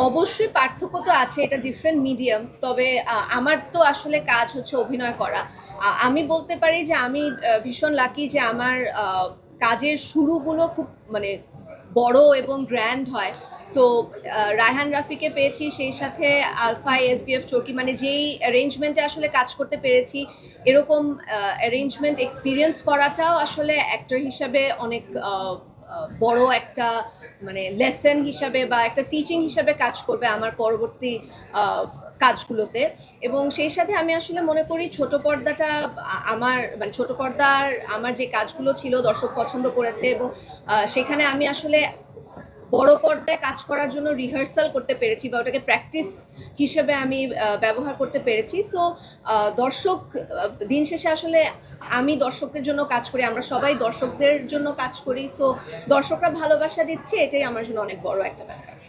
অবশ্যই পার্থক্য তো আছে, এটা ডিফারেন্ট মিডিয়াম। তবে আমার তো আসলে কাজ হচ্ছে অভিনয় করা। আমি বলতে পারি যে আমি ভীষণ লাকি যে আমার কাজের শুরুগুলো খুব মানে বড় এবং গ্র্যান্ড হয়। সো রায়হান রাফিকে পেয়েছি, সেই সাথে আলফা এসভিএফ চরকি, মানে যেই অ্যারেঞ্জমেন্টে আসলে কাজ করতে পেরেছি, এরকম অ্যারেঞ্জমেন্ট এক্সপিরিয়েন্স করাটাও আসলে অ্যাক্টর হিসাবে অনেক বড় একটা মানে লেসন হিসাবে বা একটা টিচিং হিসাবে কাজ করবে আমার পরবর্তী আহ, কাজগুলোতে। এবং সেই সাথে আমি আসলে মনে করি ছোট পর্দাটা আমার মানে ছোট পর্দার আমার যে কাজগুলো ছিল দর্শক পছন্দ করেছে, এবং সেখানে আমি আসলে বড় পর্দায় কাজ করার জন্য রিহার্সাল করতে পেরেছি বা ওটাকে প্র্যাকটিস হিসেবে আমি ব্যবহার করতে পেরেছি। সো দর্শক দিন শেষে আসলে আমি দর্শকদের জন্য কাজ করি, আমরা সবাই দর্শকদের জন্য কাজ করি। সো দর্শকরা ভালোবাসা দিচ্ছে, এটাই আমার জন্য অনেক বড় একটা ব্যাপার।